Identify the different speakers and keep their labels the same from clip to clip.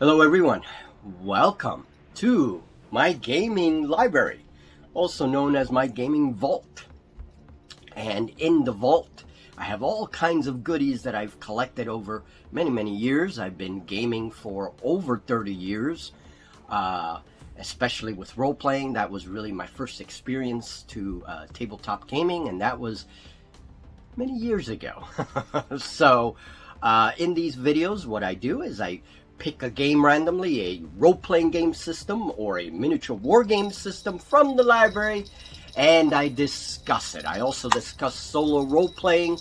Speaker 1: Hello everyone, welcome to my gaming library, also known as my gaming vault. And in the vault, I have all kinds of goodies that I've collected over many years. I've been gaming for over 30 years, especially with role-playing. That was really my first experience to tabletop gaming, and that was many years ago. So in these videos, what I do is I pick a game randomly, a role-playing game system or a miniature war game system from the library, and I discuss it. I also discuss solo role-playing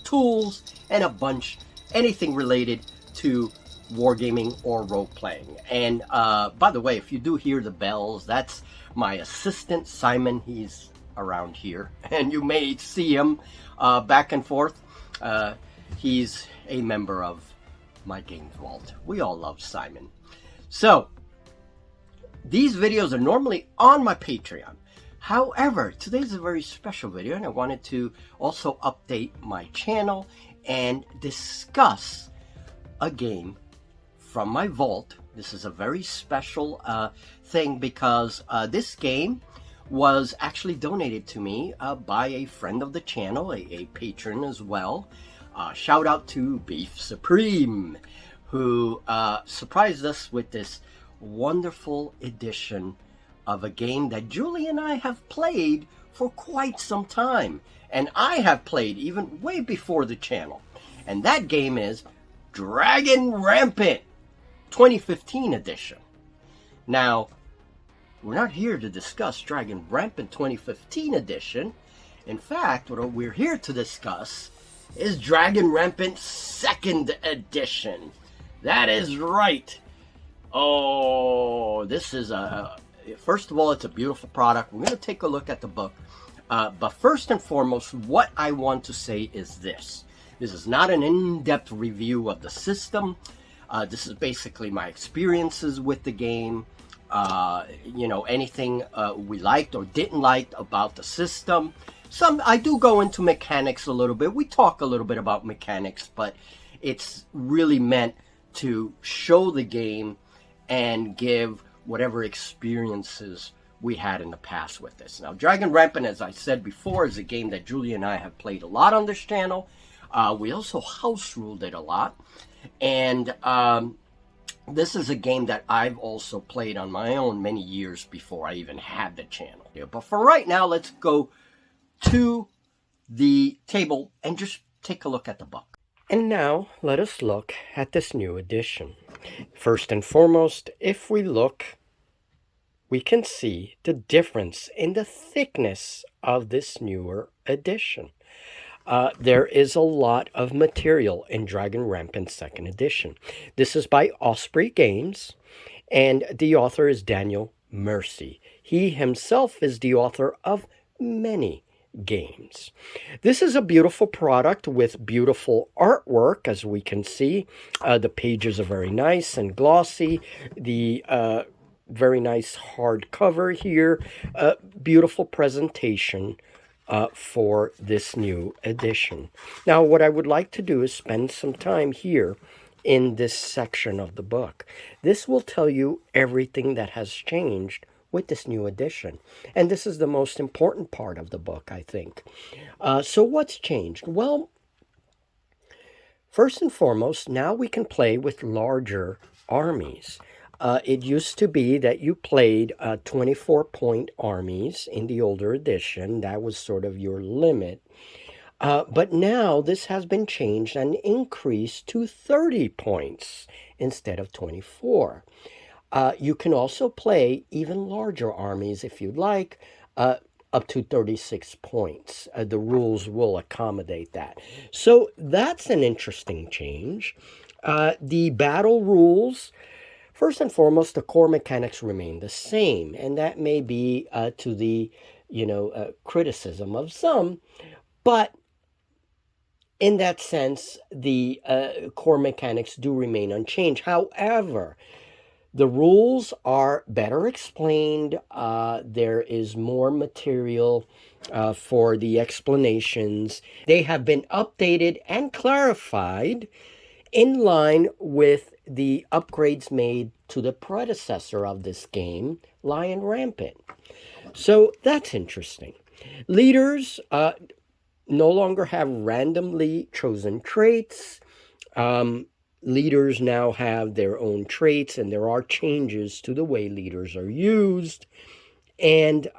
Speaker 1: tools, and a bunch, anything related to wargaming or role-playing. And by the way, if you do hear the bells, that's my assistant, Simon. He's around here, and you may see him back and forth. He's a member of my games vault. We all love Simon. So these videos are normally on my Patreon. However, today's a very special video, and I wanted to also update my channel and discuss a game from my vault. This is a very special thing because this game was actually donated to me by a friend of the channel, a patron as well. Shout out to Beef Supreme, who surprised us with this wonderful edition of a game that Julie and I have played for quite some time. And I have played even way before the channel. And that game is Dragon Rampant 2015 edition. Now, we're not here to discuss Dragon Rampant 2015 edition. In fact, what we're here to discuss is Dragon Rampant 2nd edition. That is right. Oh, this is first of all, it's a beautiful product. We're going to take a look at the book. But first and foremost, what I want to say is this. This is not an in-depth review of the system. This is basically my experiences with the game. Anything we liked or didn't like about the system. I do go into mechanics a little bit. We talk a little bit about mechanics, but it's really meant to show the game and give whatever experiences we had in the past with this. Now, Dragon Rampant, as I said before, is a game that Julie and I have played a lot on this channel. We also house ruled it a lot. And this is a game that I've also played on my own many years before I even had the channel. But for right now, let's go to the table and just take a look at the book. And now let us look at this new edition. First and foremost, if we look, we can see the difference in the thickness of this newer edition. There is a lot of material in Dragon Rampant 2nd edition. This is by Osprey Games, and the author is Daniel Mercy. He himself is the author of many games. This is a beautiful product with beautiful artwork, as we can see. The pages are very nice and glossy. The very nice hardcover here. Beautiful presentation for this new edition. Now, what I would like to do is spend some time here in this section of the book. This will tell you everything that has changed with this new edition. And this is the most important part of the book, I think. So what's changed? Well, first and foremost, now we can play with larger armies. It used to be that you played 24-point armies in the older edition. That was sort of your limit. But now this has been changed and increased to 30 points instead of 24. You can also play even larger armies if you'd like, up to 36 points. The rules will accommodate that. So that's an interesting change. The battle rules, first and foremost, the core mechanics remain the same, and that may be to the criticism of some, but in that sense, the core mechanics do remain unchanged. However, the rules are better explained. There is more material for the explanations. They have been updated and clarified in line with the upgrades made to the predecessor of this game, Lion Rampant. So that's interesting. Leaders no longer have randomly chosen traits. Leaders now have their own traits, and there are changes to the way leaders are used. And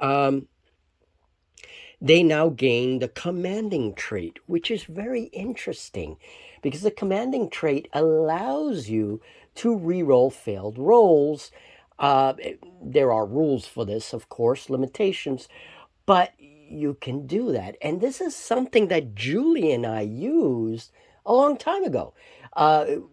Speaker 1: they now gain the commanding trait, which is very interesting because the commanding trait allows you to reroll failed rolls. Uh, there are rules for this, of course, limitations, but you can do that. And this is something that Julie and I used a long time ago.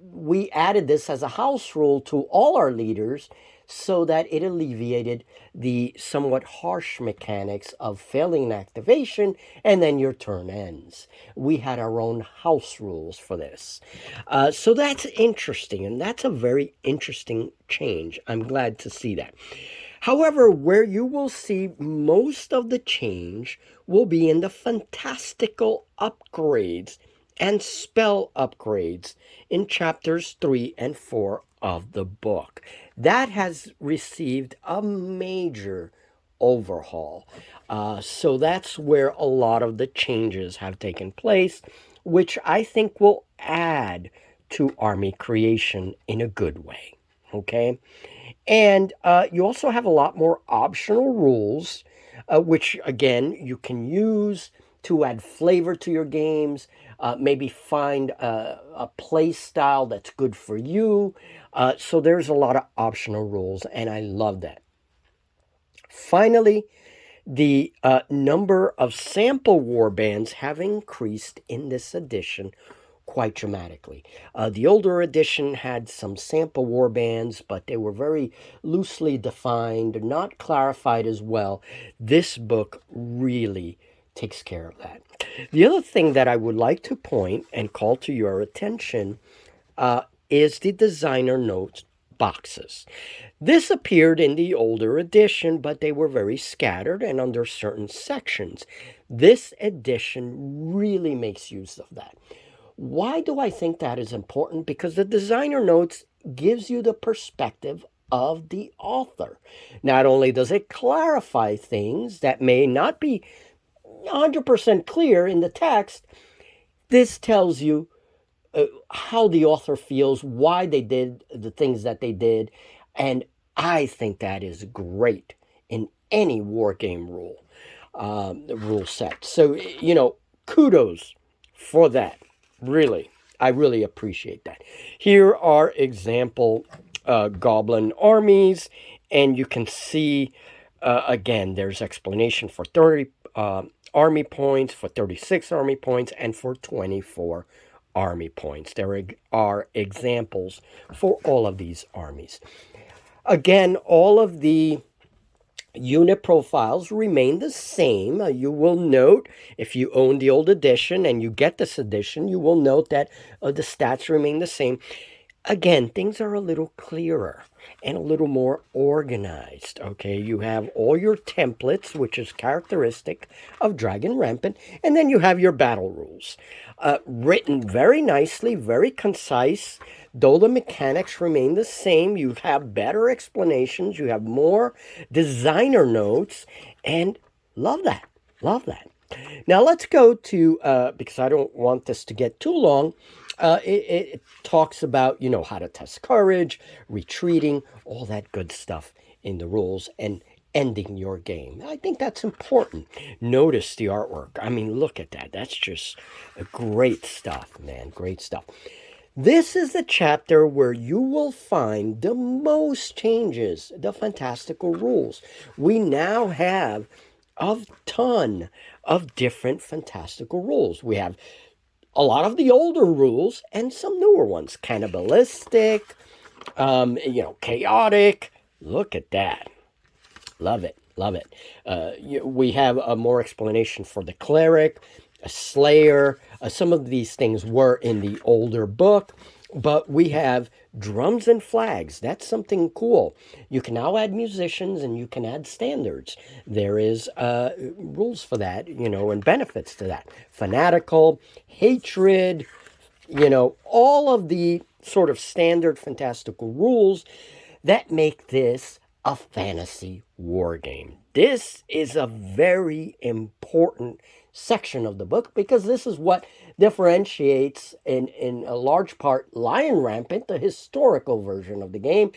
Speaker 1: We added this as a house rule to all our leaders so that it alleviated the somewhat harsh mechanics of failing an activation and then your turn ends. We had our own house rules for this. So that's interesting, and that's a very interesting change. I'm glad to see that. However, where you will see most of the change will be in the fantastical upgrades and spell upgrades in chapters 3 and 4 of the book. That has received a major overhaul. So that's where a lot of the changes have taken place, which I think will add to army creation in a good way. Okay? And you also have a lot more optional rules, which again you can use to add flavor to your games. Maybe find a play style that's good for you. So there's a lot of optional rules, and I love that. Finally, the number of sample warbands have increased in this edition quite dramatically. The older edition had some sample warbands, but they were very loosely defined, not clarified as well. This book really takes care of that. The other thing that I would like to point and call to your attention is the designer notes boxes. This appeared in the older edition, but they were very scattered and under certain sections. This edition really makes use of that. Why do I think that is important? Because the designer notes gives you the perspective of the author. Not only does it clarify things that may not be 100% clear in the text, this tells you how the author feels, why they did the things that they did, and I think that is great in any war game rule set. So, kudos for that. Really, I really appreciate that. Here are example goblin armies, and you can see, again, there's explanation for 30 army points, for 36 army points, and for 24 army points. There are examples for all of these armies. Again, all of the unit profiles remain the same. You will note, if you own the old edition and you get this edition, you will note that the stats remain the same. Again, things are a little clearer and a little more organized, okay? You have all your templates, which is characteristic of Dragon Rampant, and then you have your battle rules. Written very nicely, very concise. Though the mechanics remain the same, you have better explanations, you have more designer notes, and love that, love that. Now let's go to, because I don't want this to get too long, it talks about, how to test courage, retreating, all that good stuff in the rules, and ending your game. I think that's important. Notice the artwork. I mean, look at that. That's just great stuff, man. Great stuff. This is the chapter where you will find the most changes, the fantastical rules. We now have a ton of different fantastical rules. We have a lot of the older rules and some newer ones. Cannibalistic, chaotic. Look at that. Love it, love it. We have a more explanation for the cleric, a slayer. Some of these things were in the older book, but we have drums and flags. That's something cool. You can now add musicians and you can add standards. There is rules for that, and benefits to that. Fanatical, hatred, all of the sort of standard fantastical rules that make this a fantasy war game. This is a very important section of the book because this is what differentiates, in a large part, Lion Rampant, the historical version of the game,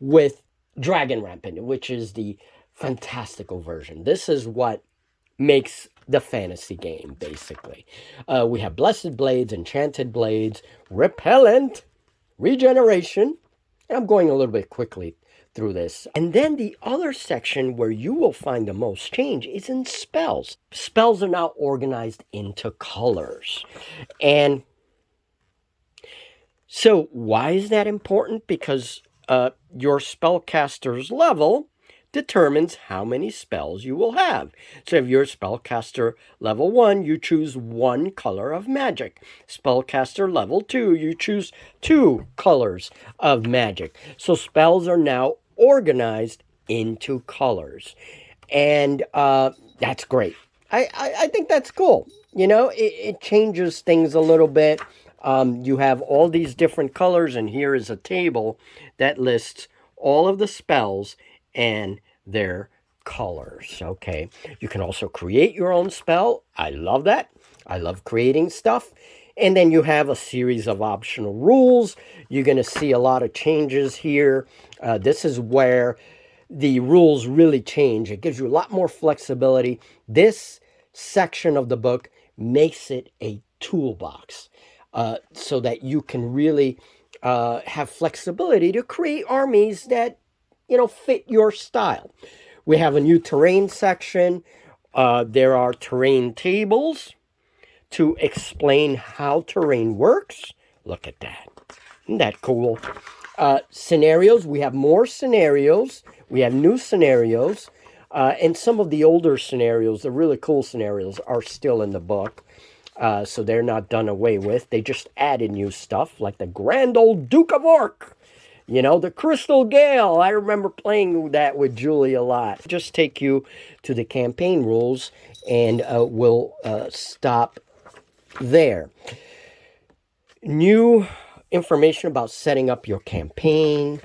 Speaker 1: with Dragon Rampant, which is the fantastical version. This is what makes the fantasy game, basically. We have Blessed Blades, Enchanted Blades, Repellent, Regeneration, and I'm going a little bit quickly through this. And then the other section where you will find the most change is in spells. Spells are now organized into colors. And so why is that important? Because your spellcaster's level determines how many spells you will have. So if you're spellcaster level 1, you choose 1 color of magic. Spellcaster level 2, you choose 2 colors of magic. So spells are now organized into colors. And that's great. I think that's cool. It changes things a little bit. You have all these different colors, and here is a table that lists all of the spells and their colors. Okay, you can also create your own spell. I love that. I love creating stuff. And then you have a series of optional rules. You're going to see a lot of changes here. This is where the rules really change. It gives you a lot more flexibility. This section of the book makes it a toolbox so that you can really have flexibility to create armies that fit your style. We have a new terrain section. There are terrain tables to explain how terrain works. Look at that. Isn't that cool? Scenarios. We have more scenarios. We have new scenarios. And some of the older scenarios, the really cool scenarios, are still in the book. So they're not done away with. They just added new stuff, like the Grand Old Duke of Orc. The Crystal Gale. I remember playing that with Julie a lot. Just take you to the campaign rules, and we'll stop there. New information about setting up your campaign.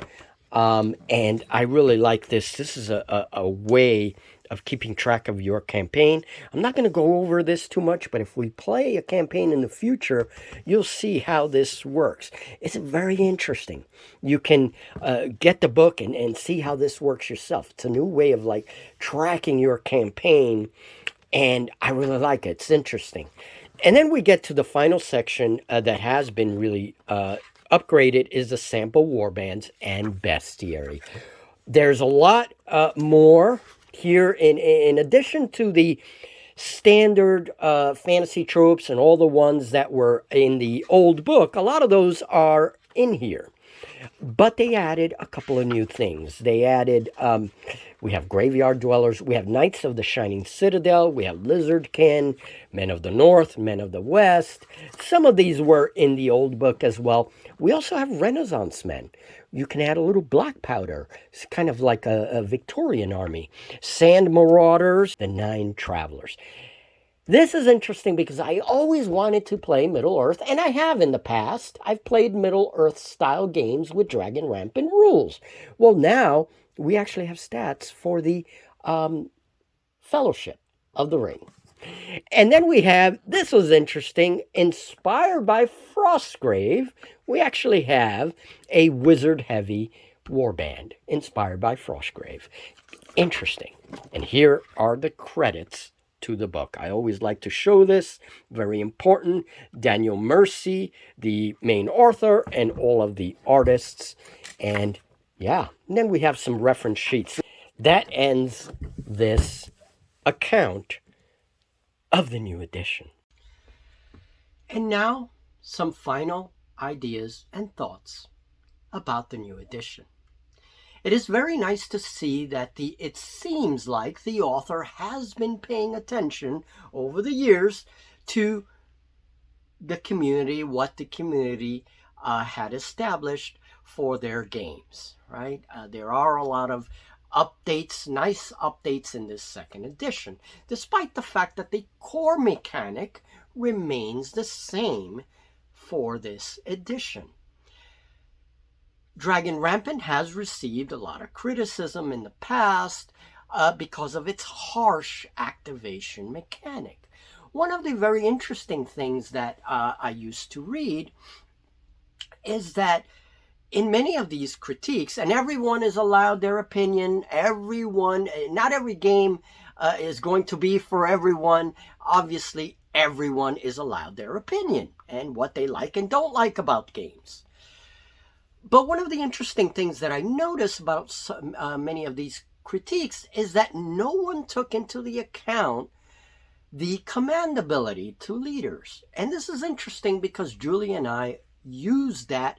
Speaker 1: And I really like this. This is a way of keeping track of your campaign. I'm not going to go over this too much, but if we play a campaign in the future, you'll see how this works. It's very interesting. You can get the book and see how this works yourself. It's a new way of tracking your campaign, and I really like it. It's interesting. And then we get to the final section that has been really upgraded, is the sample warbands and bestiary. There's a lot more here in addition to the standard fantasy tropes and all the ones that were in the old book. A lot of those are in here. But they added a couple of new things. They added, we have graveyard dwellers, we have Knights of the Shining Citadel, we have Lizardkin, Men of the North, Men of the West. Some of these were in the old book as well. We also have Renaissance men. You can add a little black powder. It's kind of like a Victorian army. Sand Marauders, the 9 Travelers. This is interesting because I always wanted to play Middle-earth, and I have in the past. I've played Middle-earth style games with Dragon Rampant rules. Well, now we actually have stats for the Fellowship of the Ring. And then we have, this was interesting, inspired by Frostgrave, we actually have a wizard-heavy warband inspired by Frostgrave. Interesting. And here are the credits to the book. I always like to show this. Very important. Daniel Mercy, the main author, and all of the artists. And yeah, and then we have some reference sheets. That ends this account of the new edition. And now, some final ideas and thoughts about the new edition. It is very nice to see that it seems like the author has been paying attention over the years to the community, what the community had established for their games, right? There are a lot of updates, nice updates in this second edition, despite the fact that the core mechanic remains the same for this edition. Dragon Rampant has received a lot of criticism in the past because of its harsh activation mechanic. One of the very interesting things that I used to read is that in many of these critiques, and everyone is allowed their opinion, not every game is going to be for everyone. Obviously, everyone is allowed their opinion and what they like and don't like about games. But one of the interesting things that I noticed about many of these critiques is that no one took into the account the command ability to leaders. And this is interesting because Julie and I used that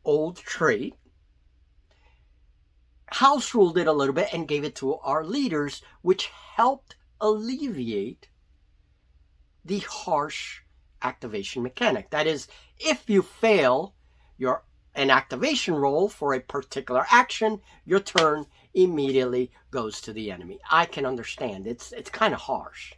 Speaker 1: old trait, house ruled it a little bit, and gave it to our leaders, which helped alleviate the harsh activation mechanic. That is, if you fail an activation roll for a particular action, your turn immediately goes to the enemy. I can understand. It's kind of harsh.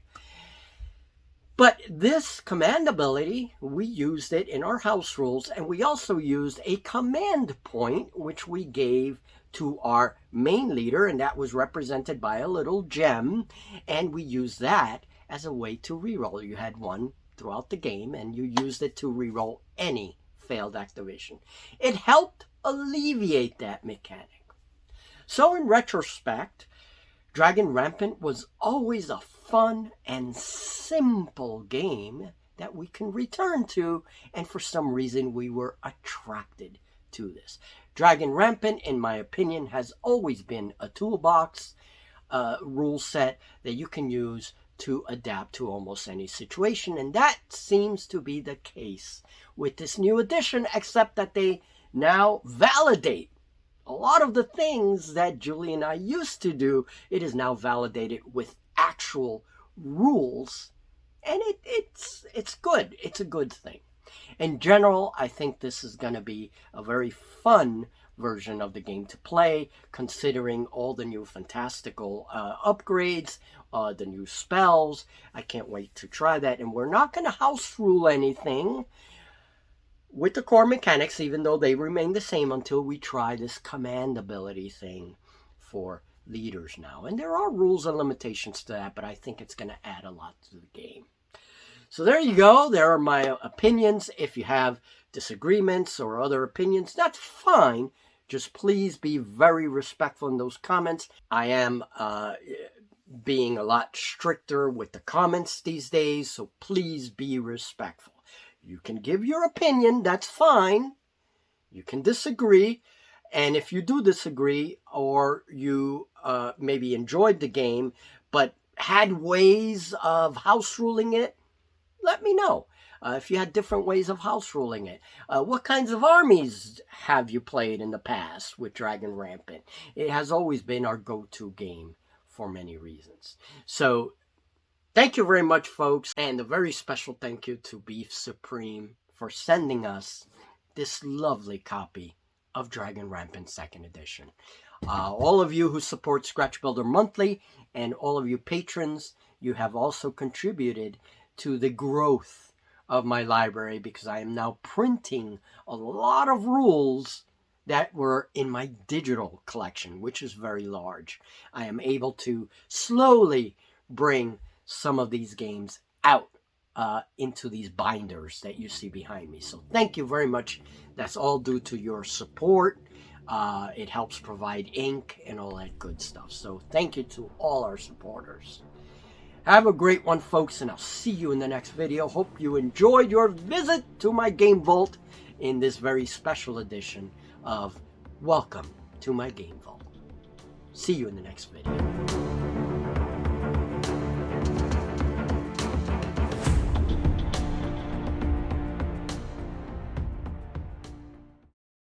Speaker 1: But this command ability, we used it in our house rules, and we also used a command point, which we gave to our main leader, and that was represented by a little gem, and we used that as a way to reroll. You had one throughout the game, and you used it to reroll any failed activation. It helped alleviate that mechanic. So in retrospect, Dragon Rampant was always a fun and simple game that we can return to, and for some reason we were attracted to this. Dragon Rampant, in my opinion, has always been a toolbox rule set that you can use to adapt to almost any situation, and that seems to be the case with this new edition, except that they now validate a lot of the things that Julie and I used to do. It is now validated with actual rules, and it's good. It's a good thing. In general, I think this is going to be a very fun version of the game to play, considering all the new fantastical upgrades, the new spells. I can't wait to try that. And we're not going to house rule anything with the core mechanics, even though they remain the same, until we try this command ability thing for leaders now. And there are rules and limitations to that, but I think it's going to add a lot to the game. So there you go. There are my opinions. If you have disagreements or other opinions, that's fine. Just please be very respectful in those comments. I am being a lot stricter with the comments these days, so please be respectful. You can give your opinion, that's fine. You can disagree, and if you do disagree, or you maybe enjoyed the game, but had ways of house ruling it, let me know. If you had different ways of house ruling it. What kinds of armies have you played in the past with Dragon Rampant? It has always been our go-to game for many reasons. So, thank you very much, folks. And a very special thank you to Beef Supreme for sending us this lovely copy of Dragon Rampant 2nd Edition. All of you who support Scratch Builder Monthly and all of you patrons, you have also contributed to the growth of my library, because I am now printing a lot of rules that were in my digital collection, which is very large. I am able to slowly bring some of these games out into these binders that you see behind me. So thank you very much. That's all due to your support. It helps provide ink and all that good stuff. So thank you to all our supporters. Have a great one, folks, and I'll see you in the next video. Hope you enjoyed your visit to my Game Vault in this very special edition of Welcome to my Game Vault. See you in the next video.